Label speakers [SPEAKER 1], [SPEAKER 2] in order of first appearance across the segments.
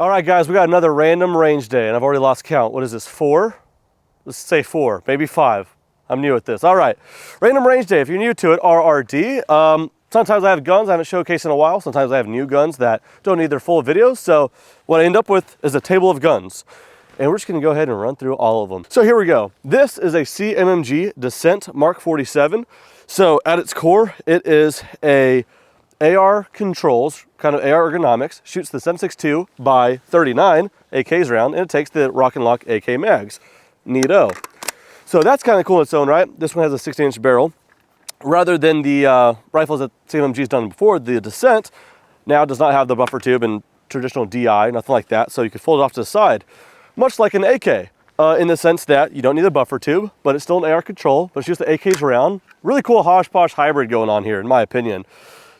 [SPEAKER 1] All right, guys, we got another random range day, and I've already lost count. What is this, 4? Let's say 4, maybe 5. I'm new at this. All right, random range day. If you're new to it, RRD. Sometimes I have guns I haven't showcased in a while. Sometimes I have new guns that don't need their full videos. So what I end up with is a table of guns. And we're just gonna go ahead and run through all of them. So here we go. This is a CMMG Dissent Mark 47. So at its core, it is a AR controls, kind of AR ergonomics, shoots the 7.62 by 39 AKs round, and it takes the Rock and Lock AK mags. Neato. So that's kind of cool in its own right. This one has a 16-inch barrel. Rather than the rifles that CMMG's done before, the Dissent now does not have the buffer tube and traditional DI, nothing like that, so you can fold it off to the side. Much like an AK, in the sense that you don't need a buffer tube, but it's still an AR control, but it's just the AKs around. Really cool hodgepodge hybrid going on here, in my opinion.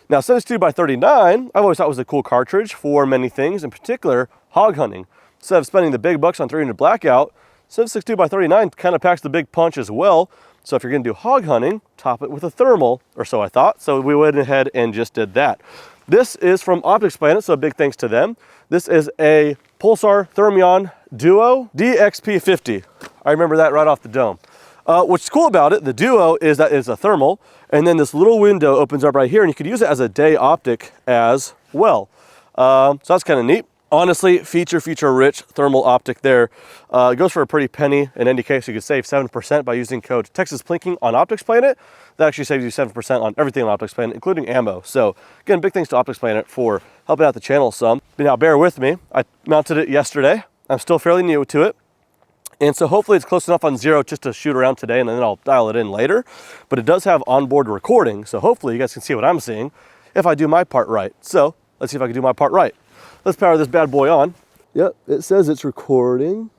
[SPEAKER 1] Now, 7.62 by 39, I've always thought was a cool cartridge for many things, in particular, hog hunting. Instead of spending the big bucks on 300 Blackout, 7.62 by 39 kind of packs the big punch as well. So if you're gonna do hog hunting, top it with a thermal, or so I thought. So we went ahead and just did that. This is from Optics Planet, so big thanks to them. This is a Pulsar Thermion Duo DXP50. I remember that right off the dome. What's cool about it, the Duo, is that it's a thermal, and then this little window opens up right here, and you could use it as a day optic as well. So that's kind of neat. Honestly, feature-rich thermal optic there. It goes for a pretty penny. In any case, you could save 7% by using code Texas Plinking on Optics Planet. That actually saves you 7% on everything on Optics Planet, including ammo. So again, big thanks to Optics Planet for helping out the channel some. But now bear with me. I mounted it yesterday. I'm still fairly new to it. And so hopefully it's close enough on 0 just to shoot around today, and then I'll dial it in later. But it does have onboard recording, so hopefully you guys can see what I'm seeing if I do my part right. So let's see if I can do my part right. Let's power this bad boy on. Yep, it says it's recording.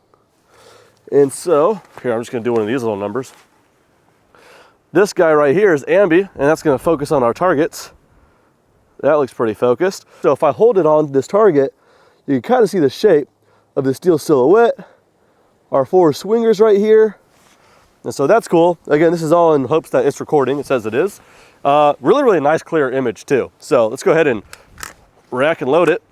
[SPEAKER 1] And so, here, I'm just gonna do one of these little numbers. This guy right here is ambi, and that's gonna focus on our targets. That looks pretty focused. So if I hold it on this target, you can kind of see the shape of the steel silhouette, our 4 swingers right here. And so that's cool. Again, this is all in hopes that it's recording. It says it is. Really nice clear image too. So let's go ahead and rack and load it.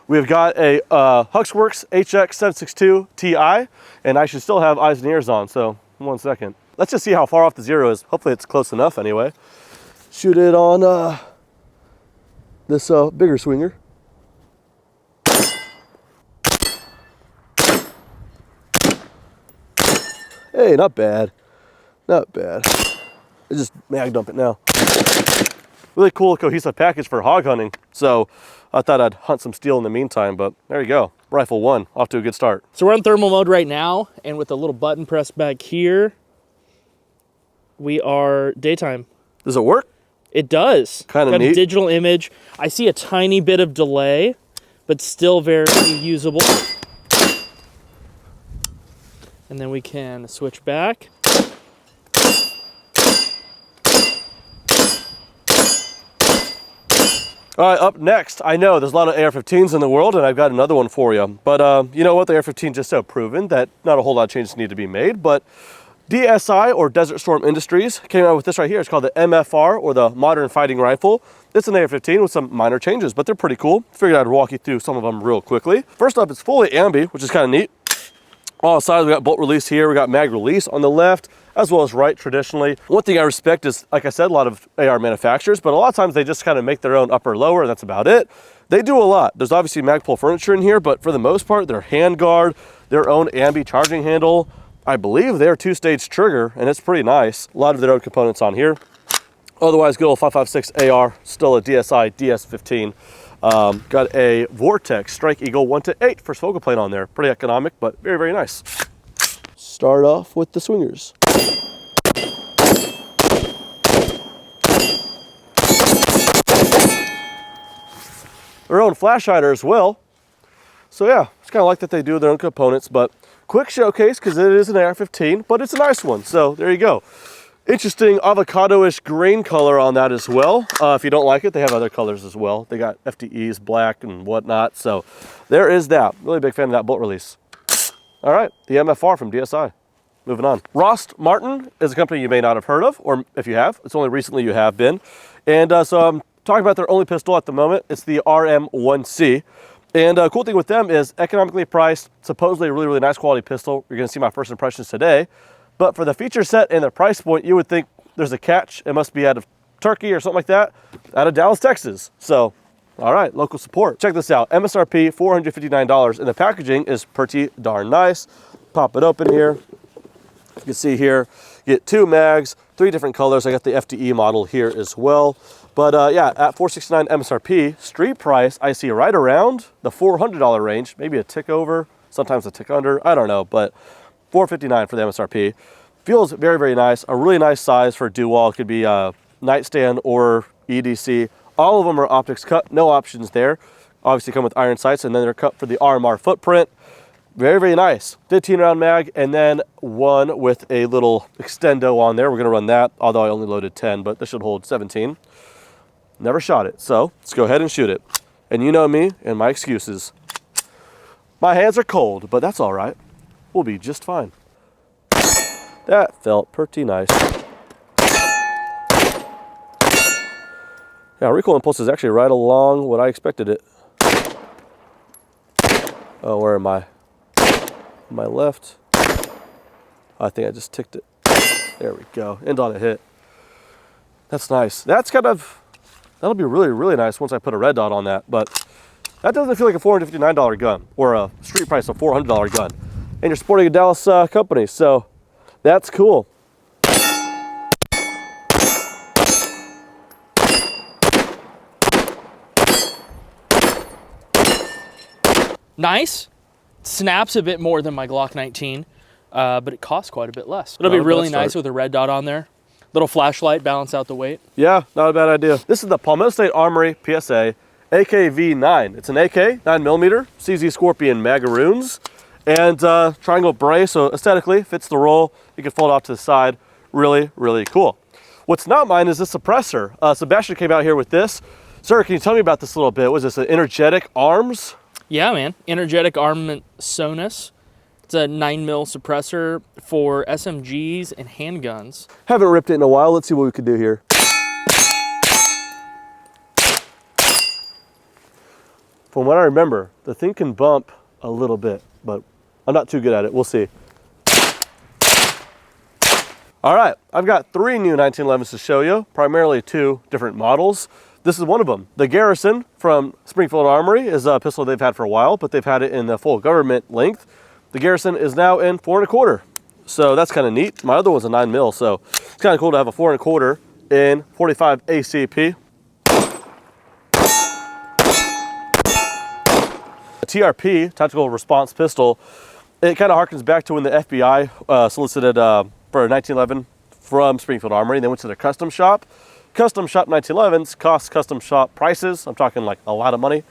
[SPEAKER 1] We've got a Huxworks HX762 Ti, and I should still have eyes and ears on, so 1 second. Let's just see how far off the 0 is. Hopefully it's close enough anyway. Shoot it on this bigger swinger. Hey, not bad. Not bad. I just mag dump it now. Really cool cohesive package for hog hunting. So I thought I'd hunt some steel in the meantime, but there you go. Rifle 1, off to a good start.
[SPEAKER 2] So we're on thermal mode right now, and with a little button pressed back here, we are daytime.
[SPEAKER 1] Does it work?
[SPEAKER 2] It does.
[SPEAKER 1] Kind of
[SPEAKER 2] got
[SPEAKER 1] neat.
[SPEAKER 2] A digital image. I see a tiny bit of delay, but still very usable. And then we can switch back.
[SPEAKER 1] All right, up next, I know there's a lot of AR-15s in the world, and I've got another one for you. But you know what? The AR-15 is just so proven that not a whole lot of changes need to be made. But DSI, or Desert Storm Industries, came out with this right here. It's called the MFR, or the Modern Fighting Rifle. It's an AR-15 with some minor changes, but they're pretty cool. Figured I'd walk you through some of them real quickly. First up, it's fully ambi, which is kind of neat. On the sides, we got bolt release here. We got mag release on the left, as well as right traditionally. One thing I respect is, like I said, a lot of AR manufacturers, but a lot of times they just kind of make their own upper lower, and that's about it. They do a lot. There's obviously Magpul furniture in here, but for the most part, their handguard, their own ambi charging handle. I believe they're 2-stage trigger, and it's pretty nice. A lot of their own components on here. Otherwise, good old 5.56 AR, still a DSI DS15. Got a Vortex Strike Eagle 1-8 first focal plane on there. Pretty economic, but very nice. Start off with the swingers. Their own flash hider as well. So yeah, it's kind of like that they do their own components, but quick showcase because it is an AR-15, but it's a nice one. So there you go. Interesting avocado-ish green color on that as well. If you don't like it, they have other colors as well. They got FDEs, black and whatnot. So there is that. Really big fan of that bolt release. All right, the MFR from DSI. Moving on. Rost Martin is a company you may not have heard of, or if you have, it's only recently you have been. And so I'm talking about their only pistol at the moment. It's the RM1C. And cool thing with them is economically priced, supposedly a really, really nice quality pistol. You're gonna see my first impressions today. But for the feature set and the price point, you would think there's a catch. It must be out of Turkey or something like that, out of Dallas, Texas. So, all right, local support. Check this out, MSRP $459, and the packaging is pretty darn nice. Pop it open here. You can see here, you get 2 mags, 3 different colors. I got the FDE model here as well. But yeah, at $469 MSRP, street price, I see right around the $400 range, maybe a tick over, sometimes a tick under, I don't know, but $459 for the MSRP. Feels very, very nice. A really nice size for dual. It could be a nightstand or EDC. All of them are optics cut, no options there. Obviously come with iron sights, and then they're cut for the RMR footprint. Very, very nice. 15 round mag, and then one with a little extendo on there. We're gonna run that, although I only loaded 10, but this should hold 17. Never shot it, so let's go ahead and shoot it. And you know me and my excuses. My hands are cold, but that's all right. We'll be just fine. That felt pretty nice. Yeah, recoil impulse is actually right along what I expected it. Oh, where am I? My left. I think I just ticked it. There we go. End on a hit. That's nice. That's kind of, that'll be really, really nice once I put a red dot on that. But that doesn't feel like a $459 gun or a street price of $400 gun. And you're supporting a Dallas company, so that's cool.
[SPEAKER 2] Nice. Snaps a bit more than my Glock 19, but it costs quite a bit less. It'll be really nice with a red dot on there. Little flashlight, balance out the weight. Yeah, not a bad idea. This is the Palmetto State Armory PSA AKV9. It's an AK, 9mm, CZ Scorpion Magaroons, and triangle brace, so aesthetically fits the role. You can fold off to the side. Really, really cool. What's not mine is the suppressor. Sebastian came out here with this. Sir, can you tell me about this a little bit? Was this an Energetic Arms? Yeah, man. Energetic Armament Sonus. It's a 9mm suppressor for SMGs and handguns.
[SPEAKER 1] Haven't ripped it in a while. Let's see what we can do here. From what I remember, the thing can bump a little bit, but I'm not too good at it. We'll see. All right, I've got 3 new 1911s to show you, primarily 2 different models. This is one of them. The Garrison from Springfield Armory is a pistol they've had for a while, but they've had it in the full government length. The Garrison is now in 4 1/4. So that's kind of neat. My other one's a 9mm, so it's kind of cool to have a 4 1/4 in 45 ACP. A TRP, Tactical Response Pistol, it kind of harkens back to when the FBI solicited for a 1911 from Springfield Armory. They went to their custom shop. Custom shop 1911s cost custom shop prices. I'm talking like a lot of money.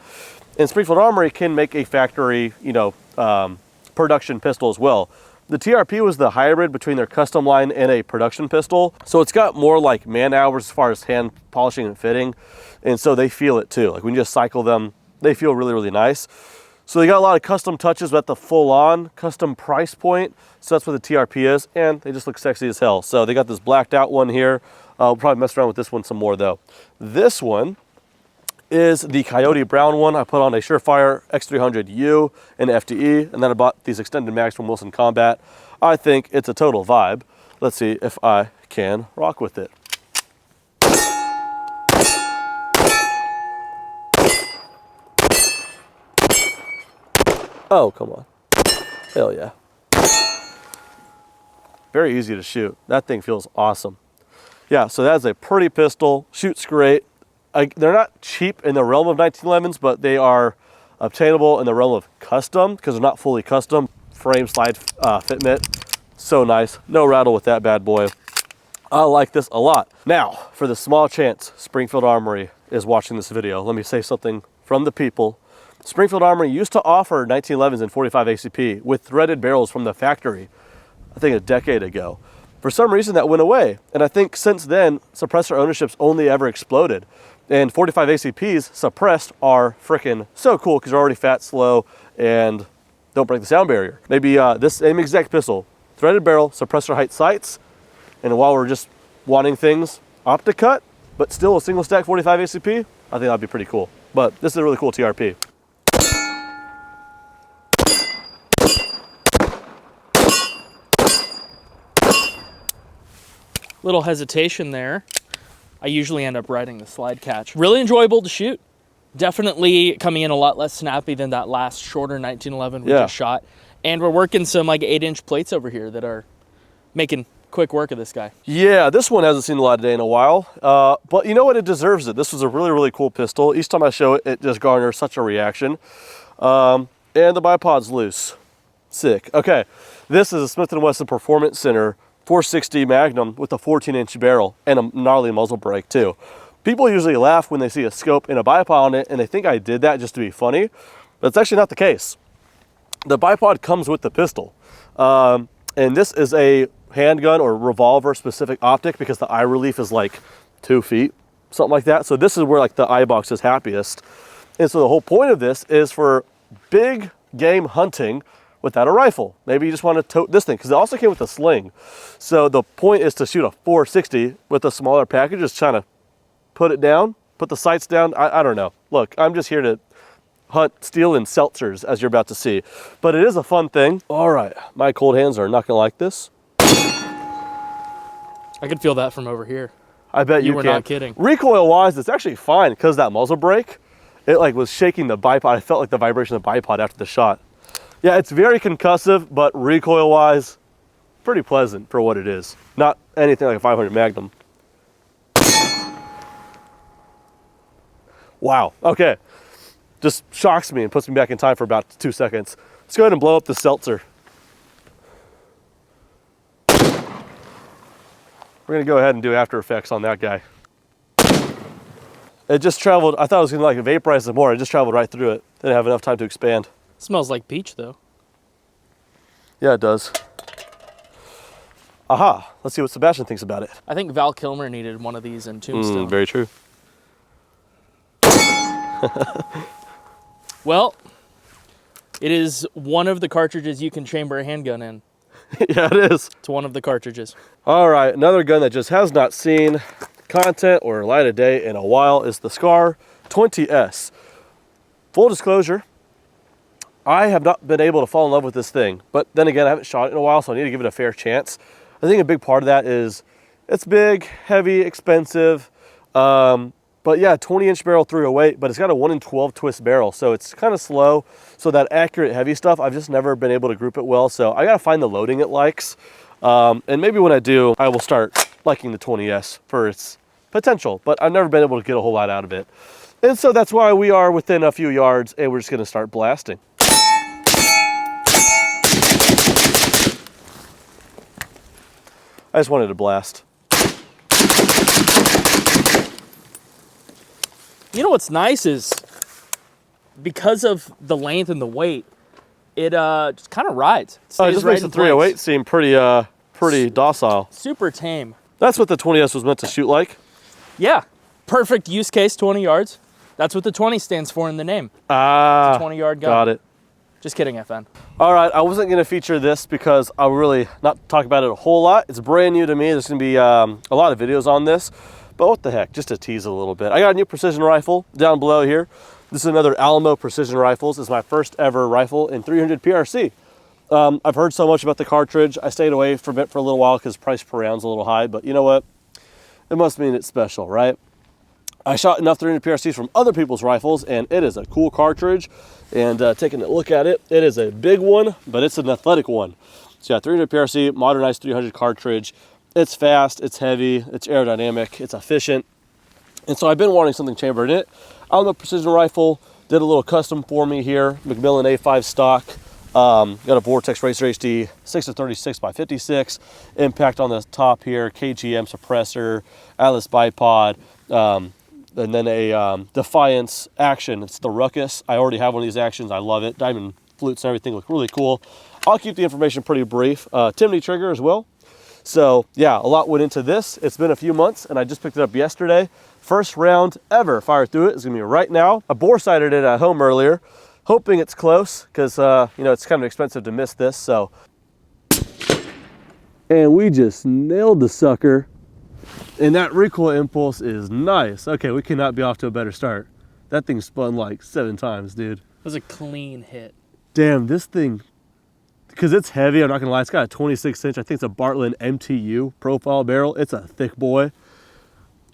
[SPEAKER 1] And Springfield Armory can make a factory, production pistol as well. The TRP was the hybrid between their custom line and a production pistol. So it's got more like man hours as far as hand polishing and fitting. And so they feel it too. Like when you just cycle them, they feel really, really nice. So they got a lot of custom touches at the full on custom price point. So that's what the TRP is. And they just look sexy as hell. So they got this blacked out one here. We'll probably mess around with this one some more though. This one is the Coyote Brown one. I put on a Surefire X300U and FDE, and then I bought these extended mags from Wilson Combat. I think it's a total vibe. Let's see if I can rock with it. Oh, come on. Hell yeah. Very easy to shoot. That thing feels awesome. Yeah, so that's a pretty pistol. Shoots great. They're not cheap in the realm of 1911s, but they are obtainable in the realm of custom because they're not fully custom. Frame slide fitment. So nice. No rattle with that bad boy. I like this a lot. Now, for the small chance Springfield Armory is watching this video, let me say something from the people. Springfield Armory used to offer 1911s in 45 ACP with threaded barrels from the factory, I think a decade ago. For some reason that went away. And I think since then, suppressor ownership's only ever exploded. And 45 ACPs suppressed are freaking so cool because they're already fat, slow, and don't break the sound barrier. Maybe this same exact pistol, threaded barrel, suppressor height sights, and while we're just wanting things opti-cut, but still a single stack 45 ACP, I think that'd be pretty cool. But this is a really cool TRP.
[SPEAKER 2] Little hesitation there. I usually end up riding the slide catch. Really enjoyable to shoot. Definitely coming in a lot less snappy than that last shorter 1911 we just shot. And we're working some like 8-inch plates over here that are making quick work of this guy.
[SPEAKER 1] Yeah, this one hasn't seen a lot of day in a while, but you know what? It deserves it. This was a really, really cool pistol. Each time I show it, it just garners such a reaction. And the bipod's loose. Sick. Okay, this is a Smith & Wesson Performance Center 460 Magnum with a 14-inch barrel and a gnarly muzzle brake too. People usually laugh when they see a scope and a bipod on it, and they think I did that just to be funny, but it's actually not the case. The bipod comes with the pistol, and this is a handgun or revolver specific optic because the eye relief is like 2 feet, something like that. So this is where like the eye box is happiest. And so the whole point of this is for big game hunting without a rifle. Maybe you just want to tote this thing because it also came with a sling. So the point is to shoot a 460 with a smaller package, just trying to put it down, put the sights down. I don't know. Look, I'm just here to hunt steel and seltzers, as you're about to see. But it is a fun thing. All right, my cold hands are not gonna like this.
[SPEAKER 2] I could feel that from over here.
[SPEAKER 1] I bet you
[SPEAKER 2] were
[SPEAKER 1] can.
[SPEAKER 2] not kidding.
[SPEAKER 1] Recoil-wise, it's actually fine because that muzzle brake, it like was shaking the bipod. I felt like the vibration of the bipod after the shot. Yeah, it's very concussive, but recoil-wise, pretty pleasant for what it is. Not anything like a 500 Magnum. Wow, okay. Just shocks me and puts me back in time for about 2 seconds. Let's go ahead and blow up the seltzer. We're gonna go ahead and do After Effects on that guy. It just traveled, I thought it was gonna like vaporize some more. It just traveled right through it. Didn't have enough time to expand.
[SPEAKER 2] Smells like peach though.
[SPEAKER 1] Yeah, it does. Aha, let's see what Sebastian thinks about it.
[SPEAKER 2] I think Val Kilmer needed one of these in Tombstone.
[SPEAKER 1] Very true.
[SPEAKER 2] Well, it is one of the cartridges you can chamber a handgun in.
[SPEAKER 1] Yeah, it is.
[SPEAKER 2] It's one of the cartridges.
[SPEAKER 1] All right, another gun that just has not seen content or light of day in a while is the Scar 20S. Full disclosure, I have not been able to fall in love with this thing, but then again, I haven't shot it in a while, so I need to give it a fair chance. I think a big part of that is it's big, heavy, expensive, but yeah, 20-inch barrel 308, but it's got a 1 in 12 twist barrel, so it's kind of slow. So that accurate heavy stuff, I've just never been able to group it well, so I gotta find the loading it likes. And maybe when I do, I will start liking the 20S for its potential, but I've never been able to get a whole lot out of it. And so that's why we are within a few yards and we're just gonna start blasting. I just wanted to blast.
[SPEAKER 2] You know what's nice is because of the length and the weight, it just kind of rides.
[SPEAKER 1] It just makes the 308 seem pretty docile.
[SPEAKER 2] Super tame.
[SPEAKER 1] That's what the 20S was meant to shoot like.
[SPEAKER 2] Yeah, perfect use case, 20 yards. That's what the 20 stands for in the name.
[SPEAKER 1] Ah,
[SPEAKER 2] it's a 20-yard gun.
[SPEAKER 1] Got it.
[SPEAKER 2] Just kidding, FN.
[SPEAKER 1] All right, I wasn't gonna feature this because I'll really not talk about it a whole lot. It's brand new to me. There's gonna be a lot of videos on this. But what the heck, just to tease a little bit. I got a new precision rifle down below here. This is another Alamo Precision Rifles. It's my first ever rifle in 300 PRC. I've heard so much about the cartridge. I stayed away from it for a little while because price per round's a little high, but you know what? It must mean it's special, right? I shot enough 300 PRCs from other people's rifles, and it is a cool cartridge. And taking a look at it, it is a big one, but it's an athletic one. So yeah, 300 PRC, modernized 300 cartridge. It's fast, it's heavy, it's aerodynamic, it's efficient. And so I've been wanting something chambered in it. Alamo Precision Rifle did a little custom for me here. Macmillan A5 stock. Got a Vortex Racer HD 6-36 by 56. Impact on the top here. KGM suppressor. Atlas bipod. And then a Defiance Action. It's the Ruckus. I already have one of these Actions. I love it. Diamond flutes and everything look really cool. I'll keep the information pretty brief. Timney trigger as well. So yeah, a lot went into this. It's been a few months and I just picked it up yesterday. First round ever fired through it is gonna be right now. I bore sighted it at home earlier, hoping it's close because you know, it's kind of expensive to miss this, so. And we just nailed the sucker. And that recoil impulse is nice. Okay, we cannot be off to a better start. That thing spun like 7 times, dude.
[SPEAKER 2] It was a clean hit.
[SPEAKER 1] Damn, this thing, because it's heavy. I'm not gonna lie, it's got a 26-inch, I think it's a Bartlett MTU profile barrel. It's a thick boy.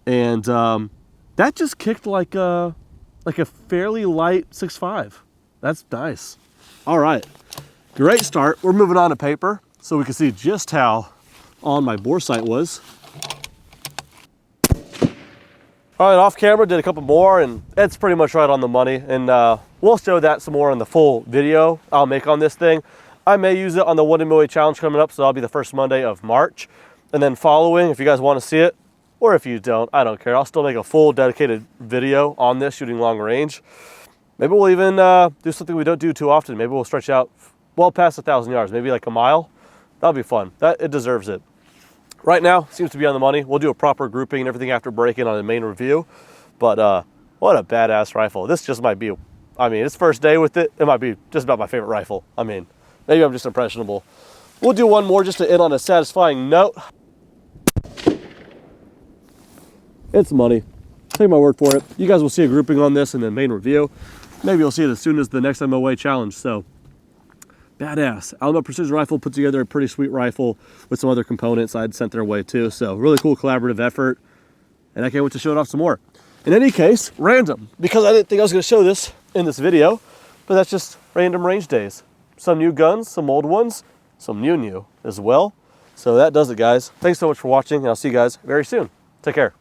[SPEAKER 1] And that just kicked like a fairly light 6.5. That's nice. All right, great start. We're moving on to paper so we can see just how on my bore sight was. All right, off camera, did a couple more, and it's pretty much right on the money. And we'll show that some more in the full video I'll make on this thing. I may use it on the 1 MOA challenge coming up, so that'll be the first Monday of March. And then following, if you guys want to see it, or if you don't, I don't care. I'll still make a full dedicated video on this shooting long range. Maybe we'll even do something we don't do too often. Maybe we'll stretch out well past 1,000 yards, maybe like a mile. That'll be fun. It deserves it. Right now, seems to be on the money. We'll do a proper grouping and everything after breaking on the main review. But what a badass rifle. This just might be, I mean, it's first day with it. It might be just about my favorite rifle. I mean, maybe I'm just impressionable. We'll do one more just to end on a satisfying note. It's money. Take my word for it. You guys will see a grouping on this in the main review. Maybe you'll see it as soon as the next MOA challenge. So, badass. Alamo Precision Rifle put together a pretty sweet rifle with some other components I'd sent their way too. So really cool collaborative effort. And I can't wait to show it off some more. In any case, random, because I didn't think I was going to show this in this video, but that's just random range days. Some new guns, some old ones, some new as well. So that does it, guys. Thanks so much for watching, and I'll see you guys very soon. Take care.